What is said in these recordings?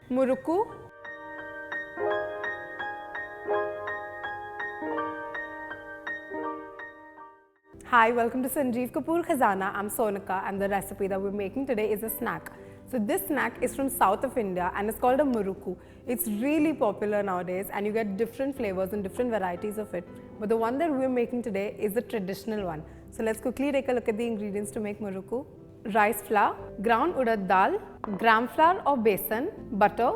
Murukku, hi, welcome to Sanjeev Kapoor Khazana. I'm Sonika and the recipe that we're making today is a snack. So this snack is from south of India and it's called a Murukku. It's really popular nowadays and you get different flavors and different varieties of it. But the one that we're making today is the traditional one. So let's quickly take a look at the ingredients to make Murukku. Rice flour, ground urad dal, gram flour or besan, butter,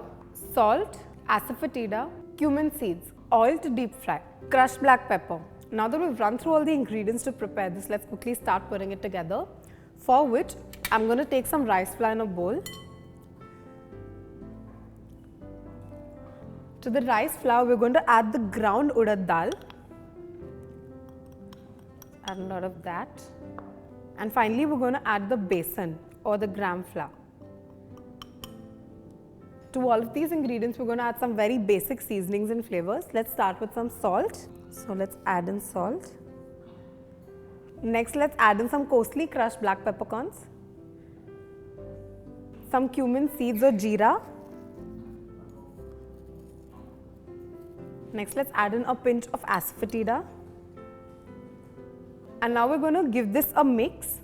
salt, asafoetida, cumin seeds, oil to deep fry, crushed black pepper. Now that we've run through all the ingredients to prepare this, let's quickly start putting it together. For which, I'm going to take some rice flour in a bowl. To the rice flour, we're going to add the ground urad dal. Add a lot of that. And finally, we're going to add the besan or the gram flour. To all of these ingredients, we're going to add some very basic seasonings and flavors. Let's start with some salt. So let's add in salt. Next, let's add in some coarsely crushed black peppercorns, some cumin seeds or jeera. Next, let's add in a pinch of asafoetida. And now we're going to give this a mix.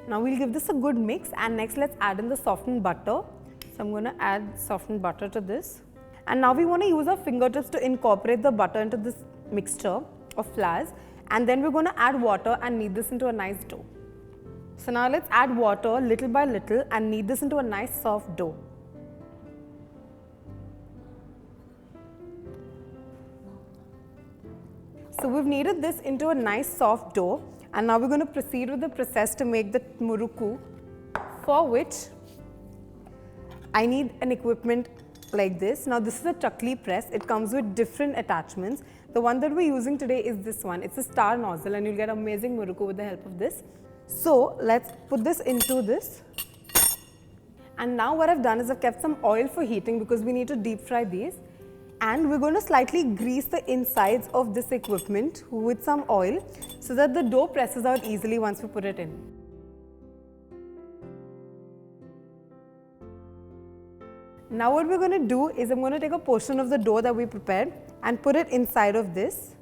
Now we'll give this a good mix and next let's add in the softened butter. So I'm going to add softened butter to this. And now we want to use our fingertips to incorporate the butter into this mixture of flours. And then we're going to add water and knead this into a nice dough. So now let's add water little by little and knead this into a nice soft dough. So we've kneaded this into a nice soft dough and now we're going to proceed with the process to make the Murukku, for which I need an equipment like this. Now this is a chakli press. It comes with different attachments. The one that we're using today is this one. It's a star nozzle and you'll get amazing Murukku with the help of this. So let's put this into this. And now what I've done is I've kept some oil for heating because we need to deep fry these. And we're going to slightly grease the insides of this equipment with some oil so that the dough presses out easily once we put it in. Now what we're going to do is I'm going to take a portion of the dough that we prepared and put it inside of this.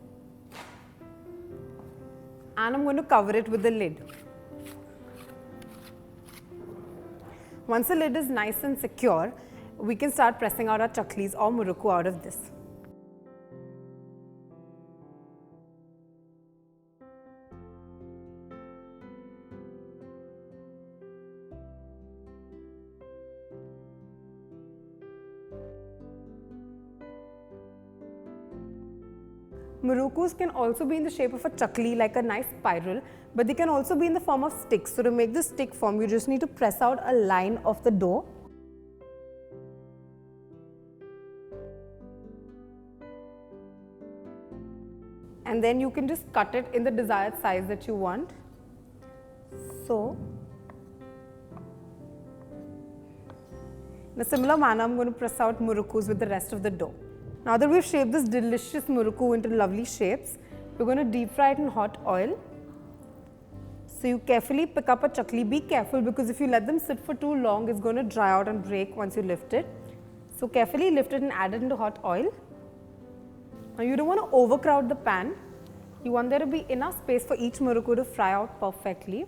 And I'm going to cover it with the lid. Once the lid is nice and secure, we can start pressing out our chaklis or Murukku out of this. Murukkus can also be in the shape of a chakli, like a nice spiral, but they can also be in the form of sticks. So to make this stick form, you just need to press out a line of the dough. And then you can just cut it in the desired size that you want. So, in a similar manner, I'm going to press out Murukkus with the rest of the dough. Now that we've shaped this delicious Murukku into lovely shapes, we're going to deep fry it in hot oil. So you carefully pick up a chakli. Be careful because if you let them sit for too long, it's going to dry out and break once you lift it. So carefully lift it and add it into hot oil. Now you don't want to overcrowd the pan. You want there to be enough space for each Murukku to fry out perfectly.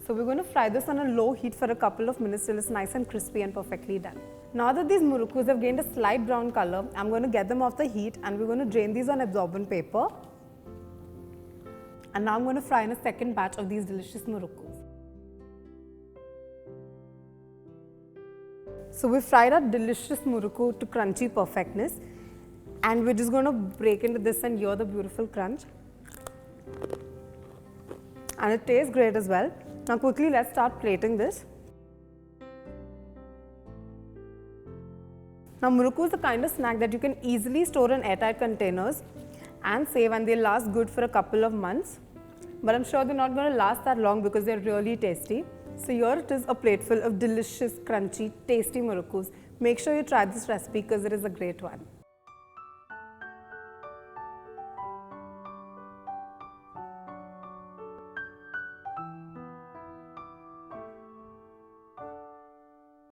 So we're going to fry this on a low heat for a couple of minutes till it's nice and crispy and perfectly done. Now that these Murukkus have gained a slight brown color, I'm going to get them off the heat and we're going to drain these on absorbent paper. And now I'm going to fry in a second batch of these delicious Murukkus. So we've fried our delicious Murukku to crunchy perfectness. And we're just going to break into this and hear the beautiful crunch. And it tastes great as well. Now quickly let's start plating this. Now Murukku is the kind of snack that you can easily store in airtight containers and save, and they'll last good for a couple of months. But I'm sure they're not going to last that long because they're really tasty. So here it is, a plateful of delicious, crunchy, tasty Murukkus. Make sure you try this recipe because it is a great one.